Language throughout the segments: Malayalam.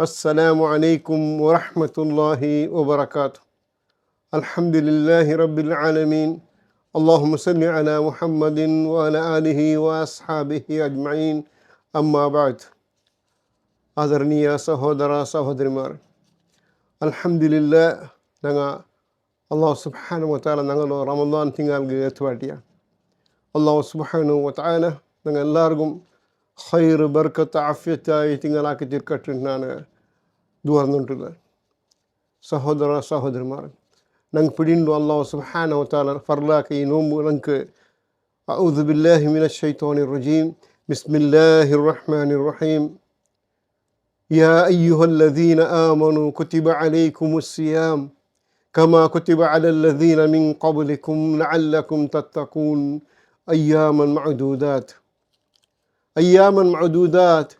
Assalamu alaikum wa rahmatullahi wa barakatuh. Alhamdulillahi rabbil alameen. Allahumma salli ala Muhammadin wa ala alihi wa ashabihi ajma'in. Amma ba'd. ആദരണീയ സഹോദര സഹോദരിമാർ, അൽഹംദുലില്ലാഹ് ഞങ്ങൾ അള്ളാഹു സുബ്ഹാനഹു വ തആല ഞങ്ങൾ റമദാൻ തിങ്കാൽಗೆ എത്തുവാട്ടിയ അള്ളാഹു സുബ്ഹാനഹു വ തആല ഞങ്ങൾ എല്ലാവർക്കും ഖൈർ ബർക്കത്ത് ആഫിയത്തായി തിങ്കളാക്കി തീർക്കട്ടെ എന്നാണ് ദുആർന്നുകൊണ്ടുള്ളത്. സഹോദര സഹോദരിമാർ, ഞങ്ങൾ പിടിണ്ടു അള്ളാഹു സുബ്ഹാനഹു വ തആല ഫർലാക്കി ഈ നോമ്പ് ഞങ്ങൾക്ക് അഊദു ബില്ലാഹി മിനശ് ശൈത്വാനിർ റജീം ബിസ്മില്ലാഹിർ റഹ്മാനിർ റഹീം. يا أيها الذين آمنوا كتب عليكم الصيام كما كتب على الذين من قبلكم لعلكم تتقون أياما معدودات. أياما معدودات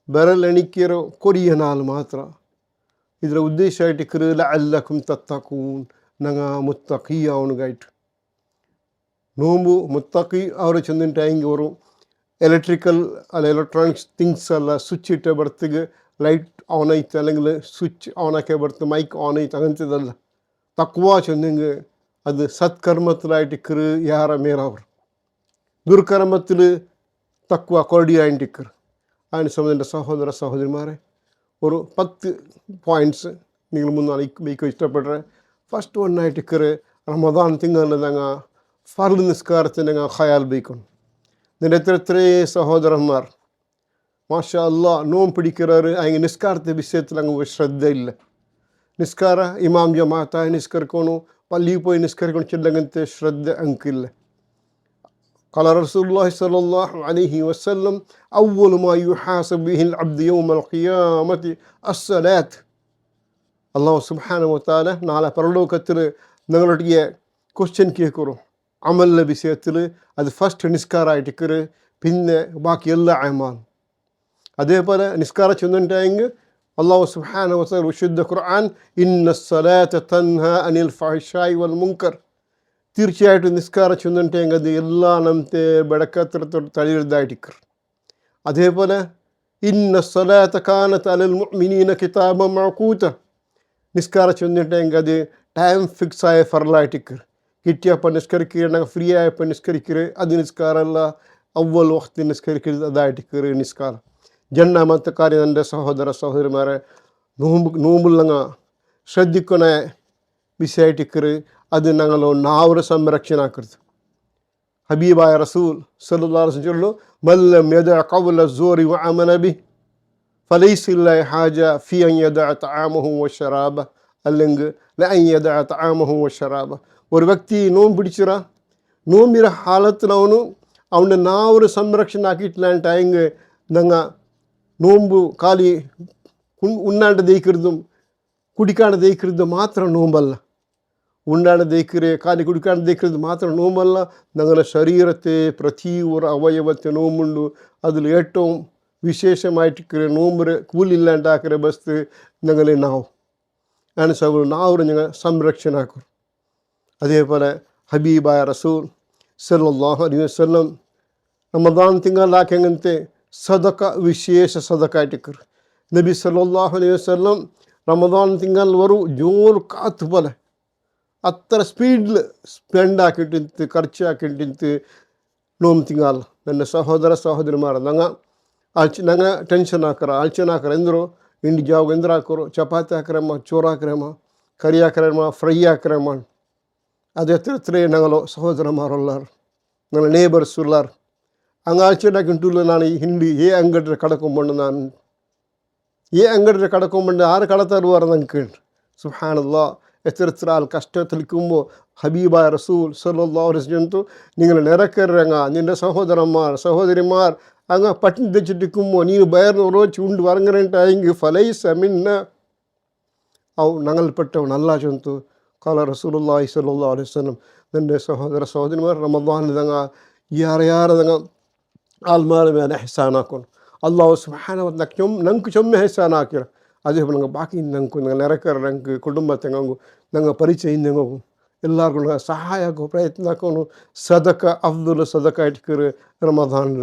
ಬರಲೆಣಿಕೆರೋ ಕೊಡಿಯ ನಾಲ್ ಮಾತ್ರ. ಇದರ ಉದ್ದೇಶ ಇಟ್ಟಿಕ್ಕರು ಲಅಲ್ಲಕುಂ ತತ್ತಕೂನ್, ನಂಗ ಮುತ್ತಕಿ ಅವನಿಗಾಯ್ತು. ನೋಂಬು ಮುತ್ತಕಿ ಅವರು ಚಂದಿನ ಹೆಂಗೆ ಅವರು ಎಲೆಕ್ಟ್ರಿಕಲ್ ಅಲ್ಲ ಎಲೆಕ್ಟ್ರಾನಿಕ್ಸ್ ಥಿಂಗ್ಸ್ ಅಲ್ಲ ಸ್ವಿಚ್ ಇಟ್ಟೆ ಬರ್ತಿಗೆ ಲೈಟ್ ಆನ್ ಐತೆ അല്ലെങ്കിൽ സ്വിച്ച് ഓണാക്കി ಬರ್ത്ത് മൈക്ക് ഓൺ ಐತೆ അങ്ങനത്തതല്ല. തക്വാ ചൊന്നിങ് അത് സത്കർമ്മത്തിലായിട്ടിക്കറ് യാറ മേറവർ, ദുർകർമ്മത്തിൽ തക്വ കൊടിയായിട്ടിക്കറ്. അതിന് സംബന്ധിച്ച സഹോദര സഹോദരിമാരെ, ഒരു 10 പോയിൻറ്റ്സ് നിങ്ങൾ മുന്നാണ് ബൈക്ക് ഇഷ്ടപ്പെട്ടെ. ഫസ്റ്റ് ഒന്നായിട്ടിക്കറ് റമദാൻ തിങ്കളിൽ ഞങ്ങൾ ഫർള് നിസ്കാരത്തിന് ഞങ്ങൾ ഖയാൽ ബൈക്കണം. ഇതിൻ്റെ എത്ര സഹോദരന്മാർ മാഷാ അല്ലാ നോമ്പ് പിടിക്കാറ് അതിന് നിസ്കാരത്തെ വിഷയത്തിൽ അങ്ങ് ശ്രദ്ധയില്ല. നിസ്കാര ഇമാം ജമാഅത്തായി നിസ്കരിക്കണു, പള്ളിയിൽ പോയി നിസ്കരിക്കണം ചെല്ലങ്ങനത്തെ ശ്രദ്ധ അങ്ങില്ല. قال رسول الله صلى الله عليه وسلم أول ما يحاسب به العبد يوم القيامة الصلاة. അള്ളാഹു സുബ്ഹാനഹു വ തആല നാളെ പരലോകത്തിൽ നിങ്ങളുടെ ക്വസ്റ്റ്യൻ കേൾക്കും അമലിൻ്റെ വിഷയത്തിൽ. അത് ഫസ്റ്റ് നിസ്കാരമായിട്ടിക്കറ്, പിന്നെ ബാക്കി എല്ലാ അമാൽ. അതേപോലെ നിസ്കാര ചൊന്നിട്ടായെങ്കിൽ അള്ളാഹു സുബ്ഹാനഹു വ തആല വിശുദ്ധ ഖുർആൻ ഇന്ന സ്വലാത്ത തൻഹാ അനിൽ ഫഹ്ശാഇ വൽ മുൻകർ, തീർച്ചയായിട്ടും നിസ്കാര ചൊന്നിട്ടെങ്കിൽ അത് എല്ലാ നമത്തെ ബടക്കത്തിരത്തോട് തളിരുതായിട്ടിക്കറ്. അതേപോലെ ഇന്ന സ്വലാത്ത കാനത്ത് അലൽ മുഅ്മിനീന കിതാബ മഅകൂത, നിസ്കാര ചൊന്നിട്ടെങ്കിൽ അത് ടൈം ഫിക്സായ ഫർലായിട്ടിക്കറ്. കിട്ടിയപ്പോൾ നിസ്കരിക്കുക, ഫ്രീ ആയപ്പോൾ നിസ്കരിക്കറ്, അത് നിസ്കാരമല്ല. അവൽ വഖ്തി നിസ്കരിക്കരുത്, അതായിട്ടിക്കറ് നിസ്കാരം. ജന്നാമത്തെ കാര്യം എൻ്റെ സഹോദര സഹോദരിമാരെ, നോമ്പുള്ളങ്ങ ശ്രദ്ധിക്കണ വിഷയമായിട്ടിക്കറ്. അത് ഞങ്ങൾ നാവര സംരക്ഷണ ആക്കരുത്. ഹബീബായ റസൂൽ സല്ലല്ലാഹു അലൈഹി വസല്ലം ചൊല്ലു, മല്ലം യദഅ ഖൗല അസ്സൂരി വഅമല ബിഹി ഫലൈസ ലില്ലാഹി ഹാജ ഫി അൻ യദഅ തആമഹു വശറാബ അല്ലെങ്കിൽ ലഅൻ യദഅ തആമഹു വശറാബ. ഒരു വ്യക്തി നോമ്പ് പിടിച്ചിರ നോമ്പിರ ಹಾಲத்தில் ಅವನ ನಾವರು ಸಂರಕ್ಷಣೆ ಹಾಕಿಟ್ಲಾಂಟಾಯಂಗೆ ನಂಗ നോമ്പ് ಖಾಲಿ ಉಣ್ಣಾಂಡ ದೇಯ್ಕಿರ್ದು ಕುಡಿಕಾಂಡ ದೇಯ್ಕಿರ್ದು ಮಾತ್ರ നോമ്പല്ല. ಉಣ್ಣಾಂಡ ದೇಯ್ಕಿರೆ ಖಾಲಿ ಕುಡಿಕಾಂಡ ದೇಯ್ಕಿರ್ದು ಮಾತ್ರ നോമ്പല്ല. ഞങ്ങളുടെ ശരീരത്തെ പ്രതി ഒരു അവയവത്തെ നോമ്പുണ്ട്. അതിൽ ഏറ്റവും വിശേഷമായിട്ടിക്കರೆ നോമ്പ് കൂലില്ലാണ്ടാക്കರೆ ബസ്ത് ഞങ്ങളെ നാവ് ആണ് സൗ നാവറ് ഞങ്ങൾ സംരക്ഷണ ആക്കും. അതേപോലെ ഹബീബായ റസൂൽ സല്ലല്ലാഹു അലൈഹി വസല്ലം റമദാൻ തിങ്കളാക്കങ്ങനത്തെ സദക വിശേഷ സദക ആയിട്ടിക്കറ്. നബി സല്ലല്ലാഹു അലൈഹി വസല്ലം റമദാൻ തിങ്കൾ വരും ജോർ കാത്ത് പോലെ അത്ര സ്പീഡിൽ സ്പെൻഡാക്കിട്ടിಂತ ಖರ್ಚಾಕಿಟ್ಟಿಂತ നോമ്പ് തിങ്കാൽ. ನನ್ನ ಸಹೋದರ ಸಹೋದರಿಮಾರ ನಂಗೆ ಟೆನ್ಷನ್ ಹಾಕರ ಆಲ್ಚನೆ ಹಾಕರ ಎಂದರು ಇಂಡಿ ಜಾವ್ ಎಂದ್ರು ಹಾಕೋರು, ಚಪಾತಿ ಹಾಕ್ರಮ್ಮ, ಚೋರು ಹಾಕ್ರಮ್ಮ, ಕರಿ ಹಾಕ್ರಮ್ಮ, ಫ್ರೈ ಹಾಕ್ರಮ್ಮ. അത് എത്ര ഞങ്ങളോ സഹോദരന്മാരുള്ളാർ, ഞങ്ങൾ ನೇಬರ್ಸ್ ഉള്ളാർ. അങ്ങ് ആഴ്ചയുണ്ടാക്കിട്ടുള്ള ನಾನು ಹಿಂಡಿ ಅಂಗಡಿ ಕಡ್ಕೊಂಬಂಡು ನಾನು ಅಂಗಡಿ ಕಡ್ಕೊಂಬಂಡು ആറ് കടത്തരുവാറ് ഞങ്ങൾക്ക് സുബ്ഹാനല്ലാ. എത്ര ആൾ കഷ്ടത്തിലിരിക്കുമ്പോൾ ഹബീബായ റസൂൽ സല്ലല്ലാഹു അലൈഹി വസല്ലം നിങ്ങൾ നിരക്കരങ്ങ നിൻ്റെ സഹോദരന്മാർ സഹോദരിമാർ അങ്ങ് പട്ടിണി തെച്ചിട്ടിരിക്കുമ്പോൾ നീ ബയർന്ന് ഒരോച്ച് ഉണ്ട് വറങ്ങരണ്ടായെങ്കിൽ ഫലൈസ മിന്ന അವು ഞങ്ങൾപ്പെട്ടവൻ അല്ലാ ചൊന്തു. قال رسول الله صلى الله عليه وسلم ನನ್ನ ಸಹೋದರ ಸಹೋದರಿಮಾರ್ ರಮದಾನ್ದಂಗ ಯಾರ ಆಲ್ಮಾರ ಮೇಲೆ ಹೆಸಾನ್ ಹಾಕೊಂಡು ಅಲ್ಲಾಹು ಸುಬ್ಹಾನಹು ವ ತಆಲ ನಂಗೆ ಚೊಮ್ಮೆ ಹೆಸಾನ್ ಹಾಕಿರ. ಅದೇ ನಂಗೆ ಬಾಕಿ ನಂಗೆ ನಂಗೆ ನೆರಕರ ನಂಗೆ ಕುಟುಂಬ ತೆಂಗಂಗು ನಂಗೆ ಪರಿಚಯ ಹಿಂದಂಗು ಎಲ್ಲರಿಗೂ ನಂಗೆ ಸಹಾಯ ಆಗೋ ಪ್ರಯತ್ನ ಹಾಕೊಂಡು ಸದಕ ಅಫ್ದುಲ್ ಸದಕ ಇಟ್ಕರು ರಮದಾನ್.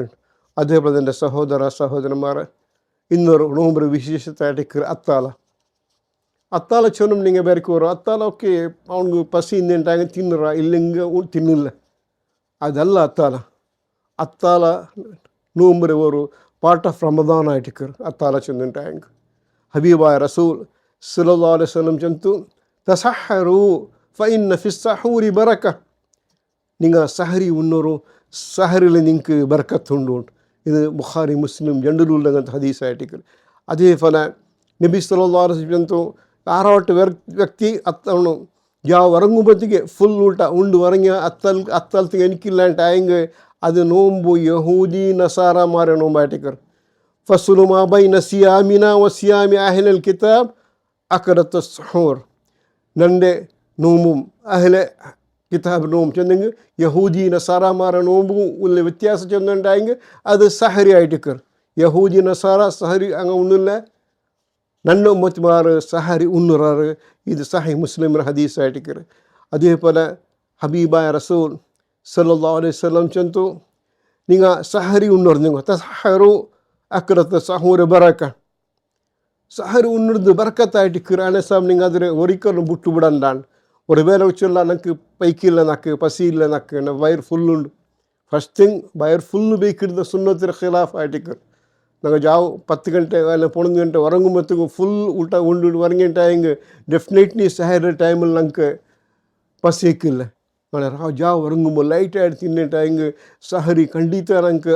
അതേപോലെ എൻ്റെ സഹോദര സഹോദരന്മാരെ, இன்னொரு நோம்பு விசேஷத்தாட்டிக்கிற அத்தால சொன்னோம். நீங்கள் பேருக்கு வரும் அத்தால ஓகே அவனுக்கு பசி இருந்துட்டாங்க தின்னுறா இல்லைங்க தின்னுல அதல்ல அத்தால நோம்புற ஒரு பார்ட் ஆஃப் ரமதான் ஆயிட்டுக்கு அத்தால சொன்னிட்டாங்க. ஹபீபாய் ரசூல் ஸல்லல்லாஹு அலைஹி வஸல்லம் சொன்ன தஸஹரு ஃபஇன்ன ஃபி ஸஹூரி பரக்க. நீங்கள் சஹரி உன்னொரு சஹரில் നിങ്ങൾക്ക് ബർക്കത്തുണ്ട്. ഇത് ബുഖാരി മുസ്ലിം രണ്ടിലുള്ള ഹദീസ് ആയിട്ടിരിക്കും. അതേപോലെ നബി സല്ലല്ലാഹു അലൈഹി വസല്ലം ആറാവട്ടെ വ്യക്തി അത്തവണ ഉറങ്ങുമ്പോഴത്തേക്ക് ഫുൾ ഊട്ട ഉണ്ട് ഉറങ്ങിയ അത്തലത്തേക്ക് എനിക്കില്ലാണ്ടായെങ്കിൽ അത് നോമ്പ് യഹൂദി നസാറമാരെ നോമ്പായിട്ടിരിക്കും. ഫസ്ലുമാ ബൈന സിയാമിന വസിയാമി അഹ്ലൽ കിതാബ് അഖറത്ത് സുഹൂർ. നന്റെ നോമ്പും അഹ്ലെ കിതാബ് നോമ്പ് ചെന്നെങ്കിൽ യഹൂദി നസാറമാരെ നോമ്പും ഉള്ള വ്യത്യാസം ചെന്നുണ്ടായെങ്കിൽ അത് സഹരി ആയിട്ടിരിക്കും. യഹൂദി നസാറ സഹരി അങ്ങനെ ഒന്നുമില്ല. ನನ್ನ ಉಮ್ಮತ್ಮಾರು ಸಹರಿ ಉಣ್ಣುರಾರು. ಇದು ಸಹಿ ಮುಸ್ಲಿಮರ ಹದೀಸ್ ಆಯ್ತಿಕ್ಕಿರು. അതേപോലെ ഹബീബായ റസൂൽ സല്ലല്ലാഹു അലൈഹി വസല്ലം ചൊന്നു നിങ്ങൾ സഹരി ഉണ്ണുർ നിങ്ങൾ തസഹറു അക്രത്ത് സഹൂര ബറക്ക. സഹരി ഉണ്ണുന്നത് ബർക്കത്തായിട്ടിക്കിറ്. അനസാം നിങ്ങൾ അതിന് ഒരിക്കലും വിട്ടുവിടണ്ടാണ്. ഒരു വേല വെച്ചുള്ള എനിക്ക് പൈക്കില്ല നക്ക് പസിയില്ല നക്ക് എൻ്റെ വയർ ഫുള്ളുണ്ട്. ഫസ്റ്റ് തിങ് വയർ ഫുള്ള് ബേക്കിടുന്ന സുന്നത്തിന് ഖിലാഫ് ആയിട്ടിക്കിറ്. நாங்கள் ஜாவ் 10 ಗಂಟೆ அல்ல 11 ಗಂಟೆ உறங்கும்போதுக்கு ஃபுல் ಊಟ ಉಂಡು ಉറങ്ങിಂಟಾಯಂಗೆ ಡೆಫಿನೆಟ್ಲಿ ಸಹರ ಟೈಮಲ್ಲಿ ನಂಗೆ ಪಸಿಕ್ಕಿಲ್ಲ. ನಾಳೆ ಜಾವ್ ಉറങ്ങുമ്പോൾ ಲೈಟಾಗಿ ತಿನ್ನಿಂಟಾಯಂಗೆ ಸಹರಿ ಖಂಡಿತ ನಂಗೆ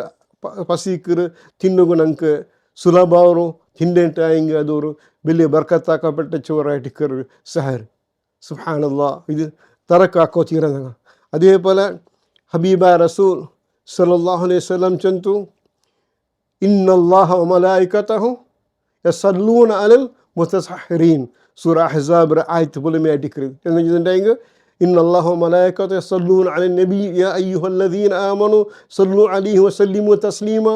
ಪಸಿಕ್ಕಿರು ತಿನ್ನೋಗು ನಂಗೆ ಸುಲಭ ಅವರು ತಿಂಡಿಂಟಾಯಂಗೆ ಅದವರು ಬೆಲೆ ಬರ್ಕತ್ತಾಕಪಟ್ಟ ಚೋರಾಟಿಕ್ಕರು ಸಹರ್. ಸುಬ್ಹಾನಲ್ಲಾ ಇದು ತರಕ ಹಾಕೋತೀರಂಗ. അതേപോലെ ഹബീബായ റസൂൽ സല്ലല്ലാഹു അലൈഹി വസല്ലം ചൊന്നു ഇന്നല്ലാഹ വമലായികതഹു യസല്ലൂന അലൽ മുതസഹ്ഹിരീൻ. സൂറ അഹ്സാബ് ആയത്ത് പോലെമേ ആയിട്ടിക്കരുത് എന്ന് വെച്ചിട്ടുണ്ടെങ്കിൽ ഇന്നല്ലാഹ വമലായികതഹു യസല്ലൂന അലൻ നബി യാ അയ്യുഹല്ലദീന ആമനു സല്ലു അലൈഹി വസല്ലിമു തസ്ലീമ.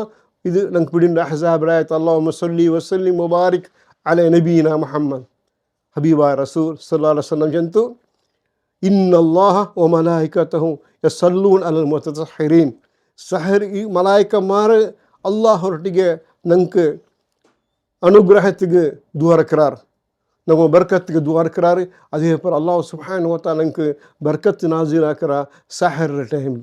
ഇത് നമുക്ക് പിടിണ്ട അഹ്സാബ് ആയത്ത് അല്ലാഹുമ്മ സല്ലി വസല്ലിം വബാരിക് അലാ നബീന മുഹമ്മദ്. ഹബീബായ റസൂൽ സല്ലല്ലാഹു അലൈഹി വസല്ലം ചൊന്നു ഇന്നല്ലാഹ വമലായികതഹു യസല്ലൂന അലൽ മുതസഹ്ഹിരീൻ. സഹർ ഈ മലായിക്കമാർ ಅಲ್ಲಾಹೊರಟಿಗೆ ನಂಗೆ ಅನುಗ್ರಹತ್ತಿಗೆ ದುವಾರಕ್ರಾರ್ ನಮ್ಮ ಬರ್ಕತ್ತಿಗೆ ದುವಾರಕ್ರಾರ್. ಅದೇ ಪರ ಅಲ್ಲಾಹ್ ಸುಬ್ಹಾನಹು ವ ತಆಲ ನಂಗೆ ಬರ್ಕತ್ ನಾಜಿಲ್ ಆಕರ ಸಹರ್ ಟೈಮ್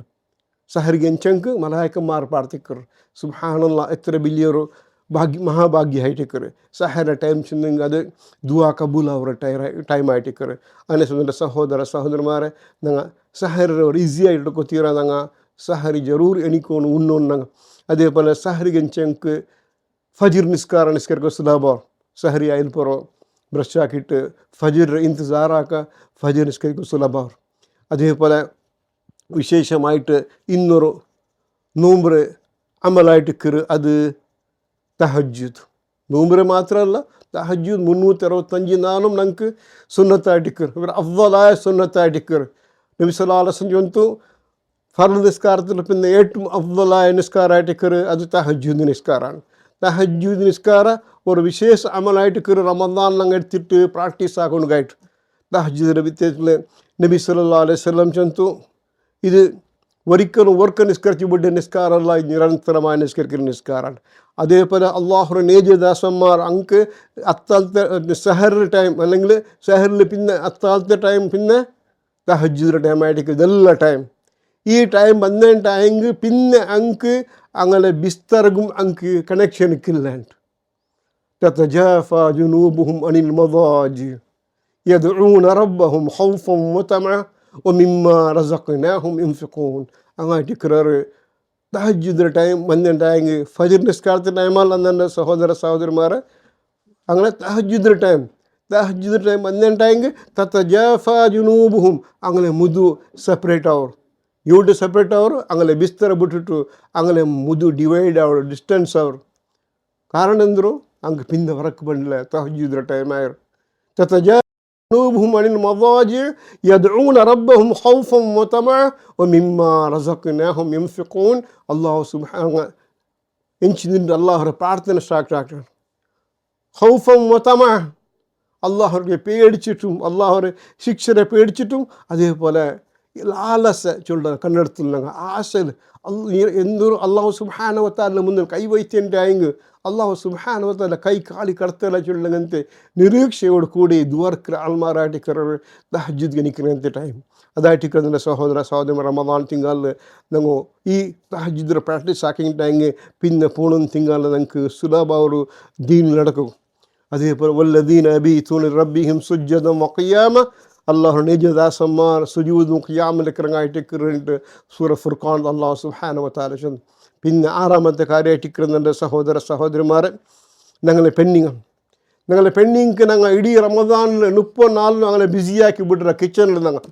ಸಹರಿಗೆ ಎಂಚಂಕ್ ಮಲಾಯಕಮಾರ್ ಪಾರ್ತಿಕ್ಕರು. ಸುಬ್ಹಾನಲ್ಲಾ ಎತ್ತರ ಬಿಲಿಯರು ಭಾಗ್ಯ ಮಹಾಭಾಗ್ಯ ಹೈಟಿಕ್ಕರು. ಸಹರ ಟೈಮ್ ಚಿಂದಂಗೆ ಅದು ದುವಾ ಕಬೂಲ್ ಅವರ ಟೈಮ್ ಆಯ್ತಿಕ್ಕರು. ಅನ್ನಿಸೋದ್ರೆ ಸಹೋದರಮಾರೆ ನಂಗೆ ಸಹರವ್ರು ಈಸಿಯಾಗಿ ಇಟ್ಕೋತೀರ. ನಂಗೆ ಸಹರಿ ಜರೂರ್ ಎಣಿಕೋನು ಉಣ್ಣೋನು ನಂಗೆ. അതേപോലെ സഹരിക്ക് ഫജിർ നിസ്കാരക്ക് സുലഭ. സഹരി ആയിൽ പോറോ ബ്രഷാക്കിയിട്ട് ഫജിർ ഇന്തിസാറാക്ക ഫജിർ നിസ്കരിക്ക് സുലഭ. അതേപോലെ വിശേഷമായിട്ട് ഇന്നൊരു നോമ്പ് അമലായിട്ടിക്കറ് അത് തഹജ്ജുദ്. നോമ്പ് മാത്രമല്ല തഹജ്ജുദ് 365 നാളും നമുക്ക് സുന്നത്തായിട്ടിക്കറ്. ഇവർ അവ്വലായ സുന്നത്തായിട്ടിക്കറ്. നബി സല്ലല്ലാഹു അലൈഹി വസല്ലം ചൊന്നു ഫർദ് നിസ്കാരത്തിൽ പിന്നെ ഏറ്റവും അവ്വലായ നിസ്കാരമായിട്ടിക്കറ് അത് തഹജ്ജുദ് നിസ്കാരമാണ്. തഹജ്ജുദ് നിസ്കാര ഒരു വിശേഷ അമലായിട്ടിക്കറ്. റമദാൻ ഞങ്ങൾ എടുത്തിട്ട് പ്രാക്ടീസ് ആക്കൊണ്ടായിട്ട് തഹജ്ജുദിൻ്റെ വ്യത്യാസത്തിൽ നബി സല്ലല്ലാഹു അലൈഹി വസല്ലം ചൊന്നു ഇത് ഒരിക്കലും നിസ്കരിച്ചു വിട്ട് നിസ്കാരമല്ല, നിരന്തരമായ നിസ്കരിക്കുന്ന നിസ്കാരമാണ്. അതേപോലെ അള്ളാഹുടെ നേജദാസന്മാർ അങ്ക് അത്താലത്തെ സഹർ ടൈം അല്ലെങ്കിൽ സഹറിൽ പിന്നെ അത്താലത്തെ ടൈം പിന്നെ തഹജ്ജുദിൻ്റെ ടൈം ആയിട്ടിക്കറ്. ഇതെല്ലാം ടൈം ഈ ടൈം വന്നിട്ടായെങ്കിൽ പിന്നെ അങ്ക് അങ്ങനെ ബിസ്തർക്കും അങ്ക് കണക്ഷനിക്കില്ലാണ്ട്. തതജാഫാ ജുനൂബുഹും അനിൽ മദാജി യദ്ഊന റബ്ബഹും ഖൗഫൻ വതമഅ വമിമ്മാ റസഖ്നാഹും യുൻഫിഖൂൻ. അങ്ങായിട്ടിക്കറ് തഹജ്ജുദിൻ്റെ ടൈം വന്നിട്ടായെങ്കിൽ ഫജ്ർ നിസ്കാരത്തിൻ്റെ ടൈമല്ല. എൻ്റെ സഹോദരന്മാരെ അങ്ങനെ തഹജ്ജുദിൻ്റെ ടൈം വന്നിട്ടായെങ്കിൽ തതജാഫാ ജുനൂബുഹും അങ്ങനെ മുതു സെപ്പറേറ്റ് അവർ ಯೂಟ್ ಸಪ್ರೇಟ್ ಅವರು ಆಮೇಲೆ ಬಿಸ್ತರ ಬಿಟ್ಟಿಟ್ಟು ಆಮೇಲೆ ಮುದು ಡಿವೈಡ್ ಅವರು ಡಿಸ್ಟೆನ್ಸ್ ಅವರು ಕಾರಣ ಅಂದರು ಹಂಗೆ ಪಿಂದ ಹೊರಕ್ಕೆ ಬಂದಿಲ್ಲ. ತಹಜ್ಜುದ್ರ ಟೈಮ್ ಆಯ್ರು ತತಜಾನೂಬುಹುಂ ಅನಿಲ್ ಮದಾಜಿ ಯದ್ಊನ ರಬ್ಬಹುಂ ಖೌಫನ್ ವತಮಅ ವಮಿಮ್ಮಾ ರಜಕ್ನಾಹುಂ ಯುನ್ಫಿಖೂನ್. ಅಲ್ಲಾಹು ಸುಬ್ಹಾನಹು ಎಂಚಿನಿಂದ ಅಲ್ಲಾಹರ ಪ್ರಾರ್ಥನೆ ಸ್ಟಾರ್ಟ್ ಆಗ್ತದೆ. ಖೌಫನ್ ವತಮഅ അള്ളാഹുവിനെ പേടിച്ചിട്ടും അള്ളാഹുവിനെ ശിക്ഷനെ പേടിച്ചിട്ടും അതേപോലെ ലാലസ ചൊല്ല കണ്ണെടുത്തുള്ള ആശൽ എന്തൊരു അള്ളാഹു സുബ്ഹാനഹു വ തആല മുന്നിൽ കൈവയ്ത്തിൻ്റെ ആയെങ്കിൽ അള്ളാഹു സുബ്ഹാനഹു വ തആല കൈ കാലി കടത്തല ചൊല്ലുങ്ങಂತೆ നിരീക്ഷയോട് കൂടി ദുവർക്കർ ആൾമാരായിട്ടിക്കർ തഹജ്ജുദ് ഗനിക്കുന്നಂತೆ ടൈം അതായിട്ടിക്കുന്ന സഹോദര സഹോദരി റമദാൻ തിങ്കാല് ഞങ്ങൾ ഈ തഹജ്ജുദ് പ്രാക്ടീസ് ആക്കിയിട്ടെങ്കിൽ പിന്നെ പൂണും തിങ്കാല് ഞങ്ങൾക്ക് സുലഭ ഒരു ദീൻ നടക്കും. അതേപോലെ വല്ലദീന അബീതൂന റബ്ബിഹിം സുജ്ജദൻ വഖിയാമ അള്ളാഹു നിജദാസന്മാർ സുജൂദും ഖിയാമിലൊക്കെ ഇറങ്ങായിട്ടിക്കുന്നുണ്ട് സൂറ ഫുർഖാൻ അള്ളാഹു സുബ്ഹാനഹു വ തആല ചൊല്ലുന്നു. പിന്നെ ആറാമത്തെ കാര്യമായിട്ടിക്കുന്നുണ്ട് സഹോദര സഹോദരിമാരെ ഞങ്ങളെ പെണ്ണിങ് ഞങ്ങൾ ഇടീ റമദാനിൽ 30 നാളിലും അങ്ങനെ ബിസിയാക്കി ಬಿಡ್ರ ಕಿಚನಲ್ಲಿ ഞങ്ങൾ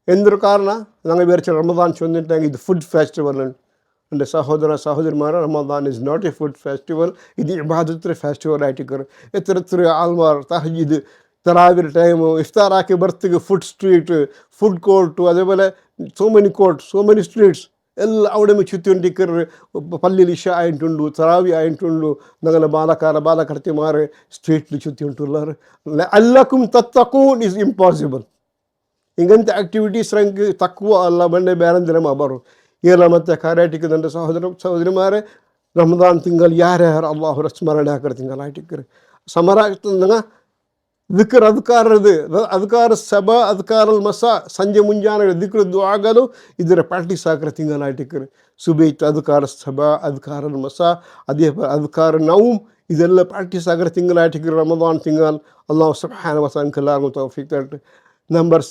എന്തൊരു കാരണം ഞങ്ങൾ വിചാരിച്ച റമദാൻ ചൊന്നിട്ടെങ്കിൽ ഇത് ഫുഡ് ഫെസ്റ്റിവൽ ഉണ്ട്. എൻ്റെ സഹോദര സഹോദരിമാരെ Ramadan is not a food festival, ഇത് ഇബാദത്ത് ഫെസ്റ്റിവൽ ആയിട്ട് എത്ര ആൾമാർ തഹജ്ജുദ് തറാവിയുടെ ടൈം ഇഫ്താറാക്കി ബർത്തിക്ക് ഫുഡ് സ്ട്രീറ്റ് ഫുഡ് കോർട്ട് അതേപോലെ സോ മെനി സ്ട്രീറ്റ്സ് എല്ലാം അവിടെ ചുറ്റിക്കൊണ്ടിരിക്കുന്ന പള്ളിയിൽ ഇഷ ആയിട്ടുണ്ടു തറാവി ആയിട്ടുണ്ടു ഞങ്ങളെ ബാലകർത്തിമാർ സ്ട്രീറ്റിൽ ചുറ്റിക്കൊണ്ടുള്ളവർ അല്ലക്കും തത്തക്കൂൻ ഇസ് ಇಂಪಾಸಿಬಲ್. ഇങ്ങനത്തെ ആക്ടിവിറ്റീസ് ರಂಗೆ ತಕ್ಕುವ ಅಲ್ಲ ಬಂಡೆ ಬೇರೆಂದ್ರೆ ಬರು ಏಳಮತ್ತೆ ಕಾರ್ಯಾಟಿಕ್ಕದಂತೆ ಸಹೋದರಿಮಾರೆ ರಮದಾನ್ ತಿಂಗಳು ಯಾರ್ಯಾರು ಅಲ್ಲಾಹು ಸ್ಮರಣೆ ಹಾಕಿರ ತಿಂಗಳಾಟಿಕ್ಕರು ಸಮರಾಗ್ತಂಗ ದಿಕ್ರ ಅಧಿಕಾರ ಸಭಾ ಅಧಿಕಾರಲ್ ಮಸ ಸಂಜೆ ಮುಂಜಾನೆ ದಿಕ್ರದ್ದು ಆಗಲು ಇದರ ಪ್ರಾಕ್ಟೀಸ್ ಹಾಕಿರ ತಿಂಗಳಾಟಿಕ್ಕರು ಸುಬೇತ್ ಅಧಿಕಾರ ಸಭಾ ಅಧಿಕಾರಲ್ ಮಸ ಅದೇ ಅಧಿಕಾರ ನಾವು ಇದೆಲ್ಲ ಪ್ರಾಕ್ಟೀಸ್ ಆಗಿರೋ ತಿಂಗಳಾಟಿಕ್ಕರು ರಮದಾನ್ ತಿಂಗಳು ಅಲ್ಲಾಹು ಸುಬ್ಹಾನಹು ವ ತಆಲ ಎಲ್ಲರಿಗೂ ತೌಫೀಕ್ ತರಲಿ. ನಂಬರ್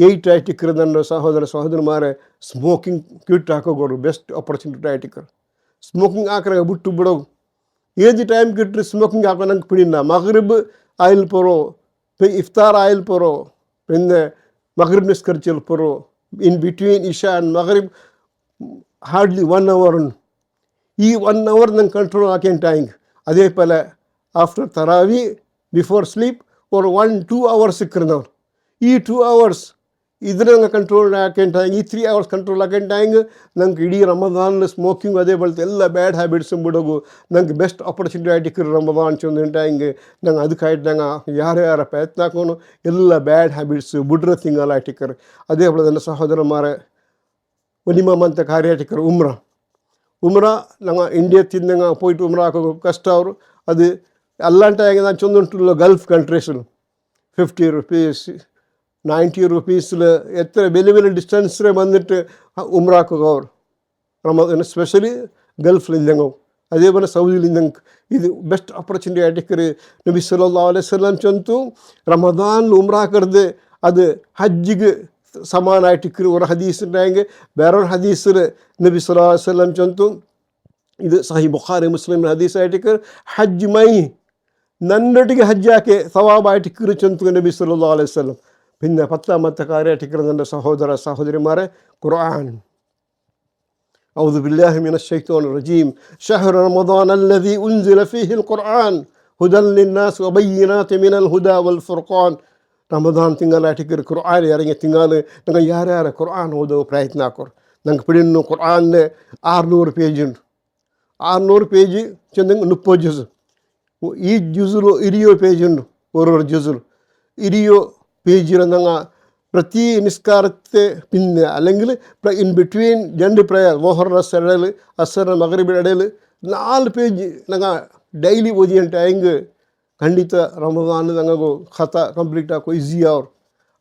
8 ആയിട്ടിക്കുന്ന സഹോദര സഹോദരന്മാരെ സ്മോക്കിംഗ് ക്വിറ്റ് ആക്കുക ಬೆಸ್ಟ್ ಆಪರ್ಚುನಿಟಿ ആയിട്ടിക്കർ. സ്മോക്കിംഗ് ആക്കറ ಬಿಟ್ಟು ಬಿಡೋ ഏത് ടൈം കിട്ടി സ്മോക്കിംഗ് ആക്കാൻ നമുക്ക് പിടിയില്ല. മഗ്രിബ് ആയിൽ പോറോ ഇഫ്താർ ആയിൽ പോറോ പിന്നെ മഗ്രിബ് നിസ്കരിച്ചൽ പോറോ ഇൻ ബിറ്റ്വീൻ ഇഷ ആൻഡ് മഗ്രിബ് ഹാർഡ്ലി 1 hour ഉണ്ട്. ഈ 1 hour ನಂಗೆ ಕಂಟ್ರೋಲ್ ಹಾಕೇಂಟಾಯಿಂಗ್. അതേപോലെ ആഫ്റ്റർ തറാവി ബിഫോർ സ്ലീപ്പ് ഒരു 1-2 hours ಸಿಕ್ಕಿರ್ನವ್ರು ಈ 2 hours ഇതിനെ ഞങ്ങൾ കൺട്രോൾ ആക്കേണ്ടായെങ്കിൽ ഈ 3 hours കൺട്രോൾ ആക്കേണ്ടായെങ്കിൽ ഞങ്ങൾക്ക് ഇടീ റമദാനിൽ സ്മോക്കിംഗ് അതേപോലത്തെ എല്ലാ ബാഡ് ഹാബിറ്റ്സും ಬಿಡೋಗು ഞങ്ങൾക്ക് ಬೆಸ್ಟ್ ಆಪರ್ಚುನಿಟಿ ಆയിട്ടിಕ್ಕರು റമദാൻ ചൊന്നിട്ടായെങ്കിൽ ഞങ്ങൾ ಅದಕ್ಕಾയിട്ട് ഞങ്ങൾ ಯಾರ್ಯಾರ ಪ್ರಯತ್ನ ಹಾಕೋನು ಎಲ್ಲ ಬ್ಯಾಡ್ ಹ್ಯಾಬಿಟ್ಸ್ ಬಿಡ್ರ ತಿಂಗಳಾಟಿಕ್ಕರು. അതേപോലെ തന്നെ സഹോദരന്മാരെ ഒലിമത്തെ കാര്യമായിട്ടിಕ್ಕರು ഉംറ ഞങ്ങൾ ഇന്ത്യത്തിൽ ഞങ്ങൾ പോയിട്ട് ഉംറ ആക്കുക കഷ്ടം അവർ അത് അല്ലാണ്ടായെങ്കിൽ ഞാൻ ചൊന്നിട്ടുള്ള ഗൾഫ് കൺട്രീസിൽ 50 rupees 90 rupeesൽ എത്ര വലിയ ഡിസ്റ്റൻസിൽ വന്നിട്ട് ഉംറാക്കുക അവർ റമദാൻ സ്പെഷ്യലി ഗൾഫിലില്ലെങ്കിൽ അതേപോലെ സൗദിയിലില്ലെങ്കിൽ ഇത് ಬೆಸ್ಟ್ ಆಪರ್ಚುನಿಟಿ ആയിട്ടിಕ್ಕರು. നബി സല്ലല്ലാഹു അലൈഹി വസല്ലം ചൊന്തു റമദാനിൽ ഉംറാക്കരുത് അത് ഹജ്ജിಗೆ സമാനായിട്ടിಕ್ಕರು ഒരു ഹദീസ് ഉണ്ടായെങ്കിൽ വേറൊരു ഹദീസിൽ നബി സല്ലല്ലാഹു അലൈഹി വസല്ലം ചൊന്തു ഇത് സഹീഹ് ബുഖാരി മുസ്ലിം ഹദീസ് ആയിട്ടിಕ್ಕರು ഹജ്ജ് മൈ നന്നൊട്ടിಗೆ ഹജ്ജാಕೆ സവാബായിട്ടിಕ್ಕರು ചൊന്തു നബി സല്ലല്ലാഹു അലൈഹി വസല്ലം. പിന്നെ 10ാമത്തെ കാര്യമായിട്ടിക്കുന്ന സഹോദര സഹോദരിമാരെ ഖുർആൻ. അഊദു ബില്ലാഹി മിനശ് ശൈത്വാനിർ റജീം. ശഹ്റു റമദാന അല്ലദീ ഉൻസില ഫീഹിൽ ഖുർആൻ ഹുദൻ ലിന്നാസ് വബയ്യിനാതി മിനൽ ഹുദാ വൽ ഫുർഖാൻ. റമദാൻ തിങ്കളായിട്ടിക്കർ ഖുർആൻ ഇറങ്ങിയ തിങ്കൾ ഞങ്ങൾ ಯಾರ್ಯಾರು ഖുർആൻ ಓದೋ ಪ್ರಯತ್ನ ಹಾಕೋರು. ನಂಗೆ പിടിയുന്നു ഖുർആനിൽ 600 പേജ് ഉണ്ട്. 600 പേജ് ചെന്നെങ്കിൽ 30 ജുസ്. ഈ ജുസിൽ 20 പേജ് ഉണ്ട്. ഓരോ ജുസിൽ 20 പേജിൽ ഞങ്ങൾ പ്രതി നിസ്കാരത്തെ പിന്നെ അല്ലെങ്കിൽ ഇൻ ബിറ്റ്വീൻ 2 പ്രയർ മോഹർ ഇടയിൽ അസർ മഗ്രിബിൻ്റെ ഇടയിൽ 4 പേജ് ഞങ്ങൾ ഡെയിലി ഓതിയിട്ടായെങ്കിൽ ಖಂಡಿತ റമദാനിൽ ഞങ്ങൾക്ക് ഖത കംപ്ലീറ്റ് ആക്കുക ഈസി ആവും.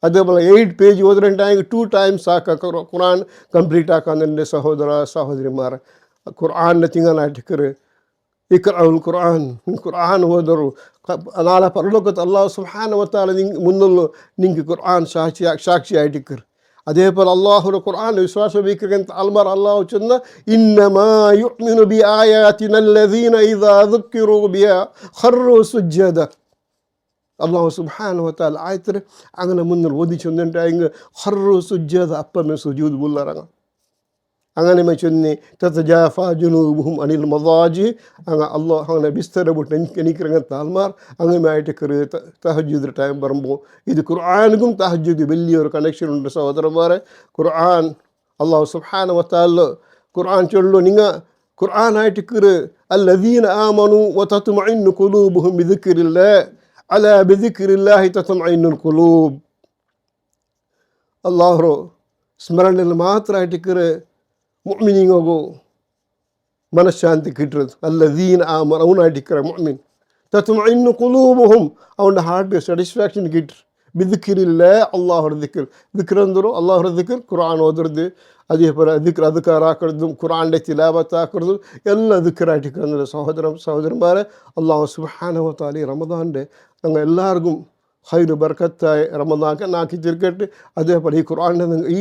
അതേപോലെ 8 പേജ് ഓതിട്ടായെങ്കിൽ 2 times ആക്കുക ഖുർആൻ കംപ്ലീറ്റ് ആക്കാൻ എൻ്റെ സഹോദര സഹോദരിമാർ ഖുർആനിൻ്റെ തിങ്കളായിട്ടിക്കറ് ഇഖ്റഉൽ ഖുർആൻ ഖുർആൻ ഓതರು നാളെ പരലോകത്ത് അല്ലാഹു സുബ്ഹാനഹു വ തആല മുന്നിൽ നിങ്ങൾക്ക് ഖുർആൻ സാക്ഷി ആയിട്ടിക്കറ്. അതേപോലെ അള്ളാഹുടെ ഖുർആൻ വിശ്വാസം വയ്ക്കുന്ന ആൾമാർ അള്ളാഹു ചെന്ന ഇന്നമാ യുഅ്മിനു ബി ആയാതിന അല്ലദീന ഇദാ ദുക്കിറു ബിഹാ ഖറു സുജ്ജദ. അള്ളാഹു സുബ്ഹാനഹു വ തആല ആയത്തിൽ അങ്ങനെ മുന്നിൽ ഓതി ചെന്നിട്ടായെങ്കിൽ ഖറു സുജ്ജദ അപ്പം സുജൂദ് ബുള്ളറങ്ങ അങ്ങനെ ചൊന്നി തതജാഫാ ജുനൂബുഹും അനിൽ മദാജി അങ്ങനെ അള്ളാഹു അങ്ങനെ ബിസ്തര വിട്ട് എനിക്കിറങ്ങുന്ന ആൾമാർ അങ്ങനെയായിട്ട് കയറി തഹജ്ജുദ് ടൈം വരുമ്പോൾ ഇത് ഖുർആനിനും തഹജ്ജുദ് വലിയൊരു കണക്ഷൻ ഉണ്ട് സഹോദരന്മാരെ. ഖുർആൻ അള്ളാഹു സുബ്ഹാനഹു വ തആല ഖുർആൻ ചൊല്ലു നിങ്ങൾ ഖുർആനായിട്ട് കയറി അല്ലദീന ആമനു വ തത്മഇന്നു ഖുലൂബുഹും ബിദിക്രില്ലാഹ് അലാ ബിദിക്രില്ലാഹി തത്മഇന്നുൽ ഖുലൂബ്. അള്ളാഹു സ്മരണയിൽ മാത്രമായിട്ട് കയറി മുഅ്മിനീങ്ങോಗು മനഃശാന്തി കിട്ടുന്നത്. അല്ലദീന ആമനു അവനായിട്ടിരിக்கிற മുഅ്മിൻ തത്മഇന്നു ഖുലൂബുഹും അവൻ്റെ ഹാർട്ട് സാറ്റിസ്ഫാക്ഷൻ കിട്ടും. ಬಿದಿಕ್ಕಿರಿಲ್ಲ ಅಲ್ಲಾಹರ ದಿಕ್ರ್ ದಿಕ್ರ್ ಅಂದರು ಅಲ್ಲಾಹರ ದಿಕ್ರ್ ಕುರಾನ್ ಓದ್ರದ್ದು ಅದೇ ಪರ ದಿಕ್ರ್ ಅಧಿಕಾರ ಹಾಕಿಡ್ದು ಕುರಾನ್ಡೆ ತಿಲಾವತ್ ಹಾಕಿಡ್ದು ಎಲ್ಲ ദിക്റായിട്ടിരിക്കുന്നത്. സഹോദരന്മാരെ, അള്ളാഹു സുബ്ഹാനഹു വ തആല റമദാൻ്റെ ഞങ്ങൾ എല്ലാവർക്കും ഹൈറ് ബർക്കത്തായി റമദാനാക്കി തീർക്കട്ടെ. അതേപോലെ ഈ ഖുർആൻ്റെ ഈ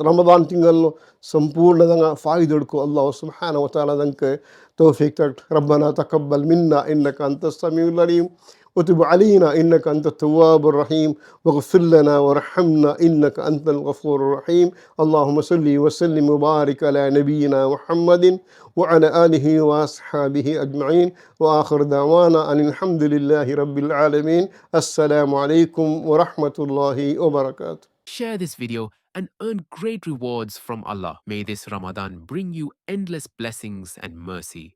റമദാൻ തിങ്കളിലും ಸಂಪೂರ್ಣದಂಗ ಫಾಯಿದೆ ಹಿಡ್ಕೊ. ಅಲ್ಲಾಹು ಸುಬ್ಹಾನಹು ವ ತಆಲ ನಂಗೆ ತೌಫೀಕ್ ತಟ್. ರಬ್ಬನಾ ತಕಬ್ಬಲ್ ಮಿನ್ನಾ ಇನ್ನಕ ಅಂತ ಸಮೀഉಲ್ haleem وتب علينا إنك أنت التواب الرحيم واغفر لنا وارحمنا إنك أنت الغفور الرحيم. اللهم صل وسلم وبارك على نبينا محمد وعلى آله وأصحابه أجمعين وآخر دعوانا أن الحمد لله رب العالمين. السلام عليكم ورحمة الله وبركاته. Share this video and earn great rewards from Allah. May this Ramadan bring you endless blessings and mercy.